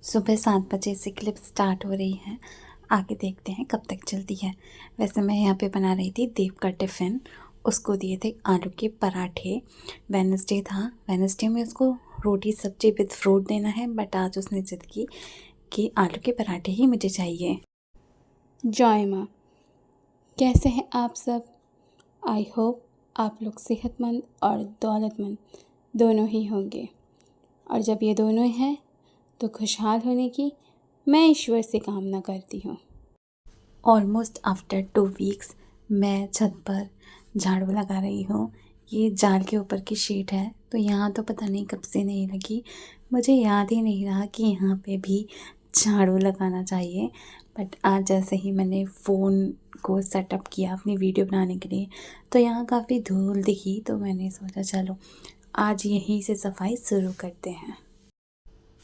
सुबह 7 बजे से क्लिप स्टार्ट हो रही है। आगे देखते हैं कब तक चलती है। वैसे मैं यहाँ पे बना रही थी देव का टिफ़िन। उसको दिए थे आलू के पराठे। वेडनेसडे था, वेडनेसडे में उसको रोटी सब्जी विद फ्रूट देना है, बट आज उसने ज़िद की कि आलू के पराठे ही मुझे चाहिए। जय माँ। कैसे हैं आप सब? आई होप आप लोग सेहतमंद और दौलतमंद दोनों ही होंगे, और जब ये दोनों हैं तो खुशहाल होने की मैं ईश्वर से कामना करती हूँ। ऑलमोस्ट आफ्टर 2 वीक्स मैं छत पर झाड़ू लगा रही हूँ। ये जाल के ऊपर की शीट है, तो यहाँ तो पता नहीं कब से नहीं लगी। मुझे याद ही नहीं रहा कि यहाँ पे भी झाड़ू लगाना चाहिए। बट आज जैसे ही मैंने फ़ोन को सेटअप किया अपनी वीडियो बनाने के लिए, तो यहाँ काफ़ी धूल दिखी, तो मैंने सोचा चलो आज यहीं से सफाई शुरू करते हैं।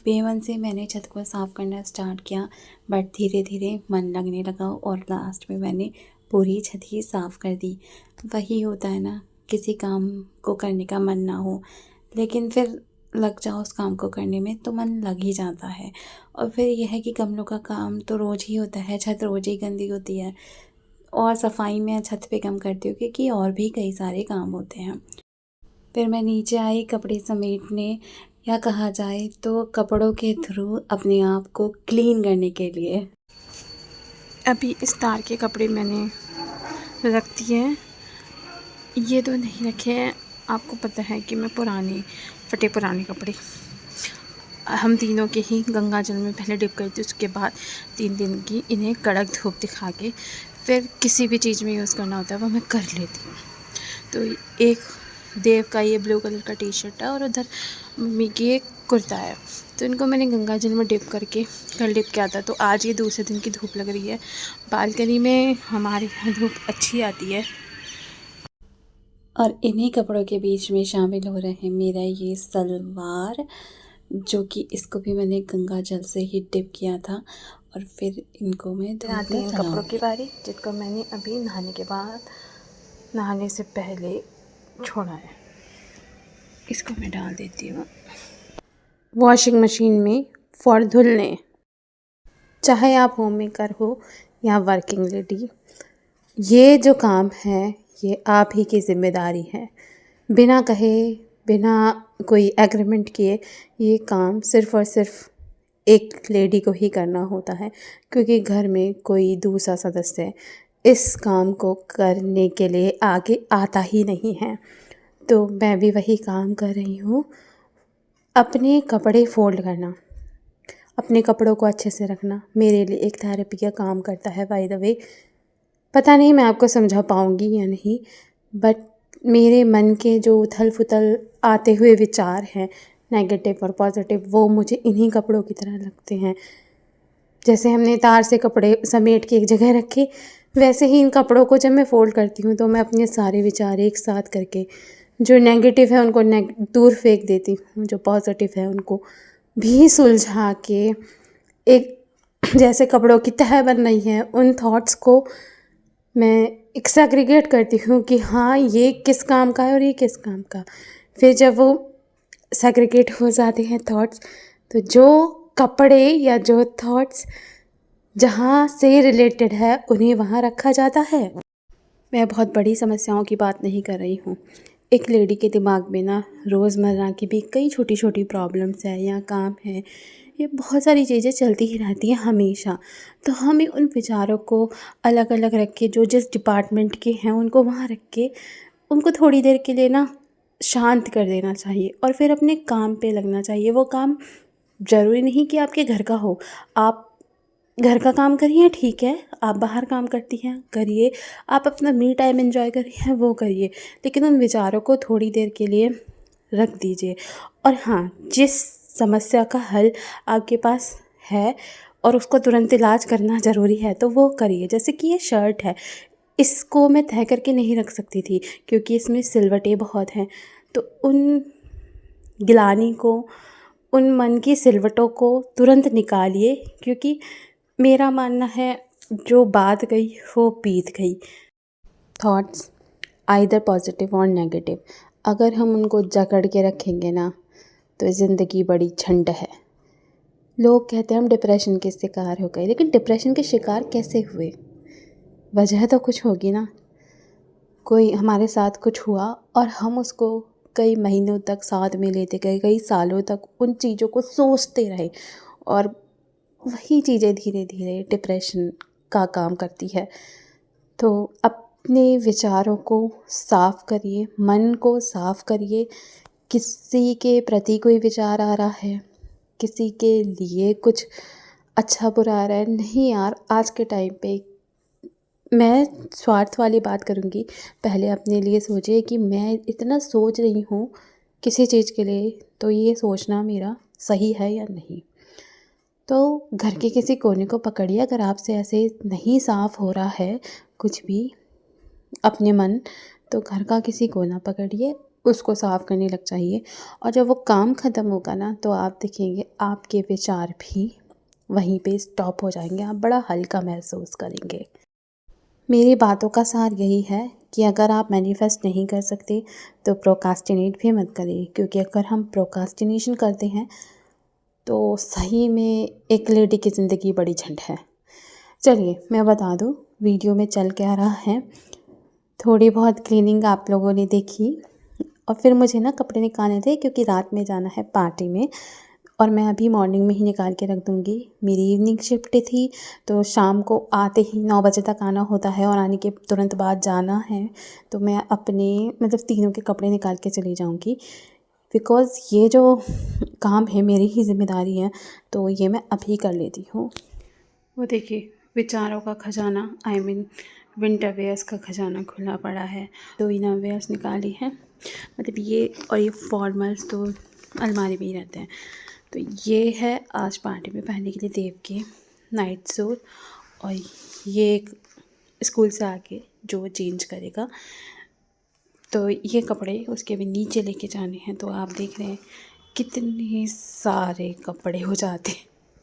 बेमन से मैंने छत को साफ़ करना स्टार्ट किया, बट धीरे धीरे मन लगने लगा और लास्ट में मैंने पूरी छत ही साफ़ कर दी। वही होता है ना, किसी काम को करने का मन ना हो, लेकिन फिर लग जाओ उस काम को करने में तो मन लग ही जाता है। और फिर यह है कि गमलों का काम तो रोज़ ही होता है, छत रोज़ ही गंदी होती है, और सफाई में छत पे कम करती हूँ क्योंकि और भी कई सारे काम होते हैं। फिर मैं नीचे आई कपड़े समेटने, या कहा जाए तो कपड़ों के थ्रू अपने आप को क्लीन करने के लिए। अभी इस तार के कपड़े मैंने रख दिए हैं, ये तो नहीं रखे हैं। आपको पता है कि मैं फटे पुराने कपड़े हम तीनों के ही गंगा जल में पहले डिप करती हूँ, उसके बाद 3 दिन की इन्हें कड़क धूप दिखा के फिर किसी भी चीज़ में यूज़ करना होता है वो मैं कर लेती हूँ। तो एक देव का ये ब्लू कलर का टी शर्ट है और उधर मम्मी की एक कुर्ता है, तो इनको मैंने गंगा जल में डिप करके कल डिप किया था। तो आज ये दूसरे दिन की धूप लग रही है। बालकनी में हमारे यहाँ धूप अच्छी आती है। और इन्हीं कपड़ों के बीच में शामिल हो रहे हैं मेरा ये सलवार, जो कि इसको भी मैंने गंगा जल से ही डिप किया था, और फिर इनको मैं धूप आती है में इन कपड़ों की फैलाऊंगी। बारी, जिसको मैंने अभी नहाने से पहले छोड़ा है। इसको मैं डाल देती हूँ वॉशिंग मशीन में फॉर धुलने। चाहे आप होम मेकर हो या वर्किंग लेडी, ये जो काम है ये आप ही की ज़िम्मेदारी है। बिना कहे, बिना कोई एग्रीमेंट किए ये काम सिर्फ़ और सिर्फ एक लेडी को ही करना होता है, क्योंकि घर में कोई दूसरा सदस्य इस काम को करने के लिए आगे आता ही नहीं है। तो मैं भी वही काम कर रही हूँ, अपने कपड़े फ़ोल्ड करना, अपने कपड़ों को अच्छे से रखना मेरे लिए एक थेरेपी का काम करता है। बाय द वे, पता नहीं मैं आपको समझा पाऊँगी या नहीं, बट मेरे मन के जो उथल-पुथल आते हुए विचार हैं, नेगेटिव और पॉजिटिव, वो मुझे इन्हीं कपड़ों की तरह लगते हैं। जैसे हमने तार से कपड़े समेट के एक जगह रखे, वैसे ही इन कपड़ों को जब मैं फ़ोल्ड करती हूँ तो मैं अपने सारे विचार एक साथ करके, जो नेगेटिव है उनको दूर फेंक देती हूँ, जो पॉजिटिव है उनको भी सुलझा के एक जैसे कपड़ों की तह बन रही है, उन थॉट्स को मैं एक सेग्रीगेट करती हूँ कि हाँ ये किस काम का है और ये किस काम का। फिर जब वो सेग्रीगेट हो जाते हैं थॉट्स, तो जो कपड़े या जो थॉट्स जहाँ से रिलेटेड है उन्हें वहाँ रखा जाता है। मैं बहुत बड़ी समस्याओं की बात नहीं कर रही हूँ। एक लेडी के दिमाग में ना रोज़मर्रा की भी कई छोटी छोटी प्रॉब्लम्स है या काम है, ये बहुत सारी चीज़ें चलती ही रहती हैं हमेशा। तो हमें उन विचारों को अलग अलग रख के, जो जिस डिपार्टमेंट के हैं उनको वहाँ रख के, उनको थोड़ी देर के लिए ना शांत कर देना चाहिए और फिर अपने काम पे लगना चाहिए। वो काम ज़रूरी नहीं कि आपके घर का हो। आप घर का काम करिए, ठीक है, आप बाहर काम करती हैं करिए, आप अपना मी टाइम एंजॉय करिए वो करिए, लेकिन उन विचारों को थोड़ी देर के लिए रख दीजिए। और हाँ, जिस समस्या का हल आपके पास है और उसको तुरंत इलाज करना ज़रूरी है तो वो करिए। जैसे कि ये शर्ट है, इसको मैं तह करके नहीं रख सकती थी क्योंकि इसमें सिलवटें बहुत हैं। तो उन गिलानी को, उन मन की सिलवटों को तुरंत निकालिए, क्योंकि मेरा मानना है जो बात गई वो बीत गई। थॉट्स आइदर पॉजिटिव और नेगेटिव, अगर हम उनको जकड़ के रखेंगे ना तो ज़िंदगी बड़ी झंड है। लोग कहते हैं हम डिप्रेशन के शिकार हो गए, लेकिन डिप्रेशन के शिकार कैसे हुए? वजह तो कुछ होगी ना। कोई हमारे साथ कुछ हुआ और हम उसको कई महीनों तक साथ में लेते गए, कई सालों तक उन चीज़ों को सोचते रहे और वही चीज़ें धीरे धीरे डिप्रेशन का काम करती है। तो अपने विचारों को साफ़ करिए, मन को साफ़ करिए। किसी के प्रति कोई विचार आ रहा है, किसी के लिए कुछ अच्छा बुरा आ रहा है, नहीं यार, आज के टाइम पे मैं स्वार्थ वाली बात करूँगी। पहले अपने लिए सोचिए कि मैं इतना सोच रही हूँ किसी चीज़ के लिए, तो ये सोचना मेरा सही है या नहीं। तो घर के किसी कोने को पकड़िए, अगर आपसे ऐसे नहीं साफ़ हो रहा है कुछ भी अपने मन, तो घर का किसी कोना पकड़िए, उसको साफ़ करने लग जाइए। और जब वो काम ख़त्म होगा ना, तो आप देखेंगे आपके विचार भी वहीं पे स्टॉप हो जाएंगे, आप बड़ा हल्का महसूस करेंगे। मेरी बातों का सार यही है कि अगर आप मैनिफेस्ट नहीं कर सकते तो प्रोकास्टिनेट भी मत करिए, क्योंकि अगर हम प्रोकास्टिनेशन करते हैं तो सही में एक लेडी की ज़िंदगी बड़ी झंड है। चलिए मैं बता दूँ वीडियो में चल क्या रहा है। थोड़ी बहुत क्लीनिंग आप लोगों ने देखी और फिर मुझे ना कपड़े निकालने थे, क्योंकि रात में जाना है पार्टी में और मैं अभी मॉर्निंग में ही निकाल के रख दूँगी। मेरी इवनिंग शिफ्ट थी, तो शाम को आते ही 9 बजे तक आना होता है और आने के तुरंत बाद जाना है। तो मैं अपने मतलब तीनों के कपड़े निकाल के चली जाऊँगी, बिकॉज़ ये जो काम है मेरी ही ज़िम्मेदारी है, तो ये मैं अभी कर लेती हूँ। वो देखिए विचारों का खजाना, आई मीन विंटर वेयर्स का खजाना खुला पड़ा है। 2 इनर वेयर्स निकाली हैं, मतलब ये और ये फॉर्मल्स तो अलमारी में ही रहते हैं। तो ये है आज पार्टी में पहनने के लिए देव के नाइट सूट, और ये एक स्कूल से आके जो वो चेंज करेगा। तो ये कपड़े उसके भी नीचे लेके जाने हैं। तो आप देख रहे हैं कितने सारे कपड़े हो जाते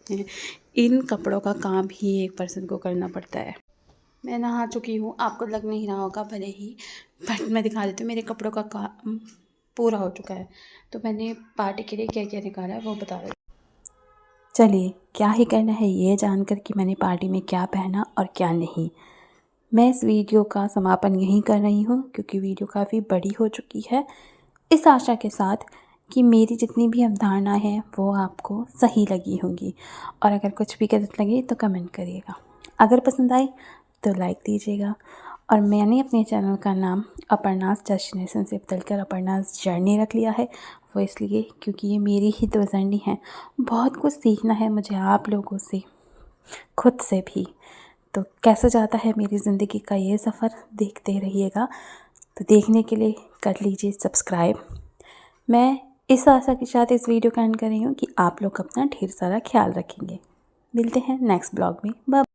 हैं। इन कपड़ों का काम ही एक पर्सन को करना पड़ता है। मैं नहा चुकी हूँ, आपको लग नहीं रहा होगा भले ही, बट मैं दिखा देती हूँ मेरे कपड़ों का काम पूरा हो चुका है। तो मैंने पार्टी के लिए क्या क्या निकाला है वो बता रही हूँ। चलिए क्या ही करना है ये जानकर कि मैंने पार्टी में क्या पहना और क्या नहीं। मैं इस वीडियो का समापन यहीं कर रही हूँ, क्योंकि वीडियो काफ़ी बड़ी हो चुकी है। इस आशा के साथ कि मेरी जितनी भी अवधारणाएं हैं वो आपको सही लगी होंगी, और अगर कुछ भी गलत लगे तो कमेंट करिएगा। अगर पसंद आए तो लाइक दीजिएगा। और मैंने अपने चैनल का नाम अपर्णास डेस्टिनेशन से बदलकर अपर्णास जर्नी रख लिया है। वो इसलिए क्योंकि ये मेरी ही तो जर्नी है, बहुत कुछ सीखना है मुझे आप लोगों से, खुद से भी। तो कैसे जाता है मेरी ज़िंदगी का ये सफ़र, देखते रहिएगा। तो देखने के लिए कर लीजिए सब्सक्राइब। मैं इस आशा के साथ इस वीडियो का एंड कर रही हूँ कि आप लोग अपना ढेर सारा ख्याल रखेंगे। मिलते हैं नेक्स्ट ब्लॉग में। बाय।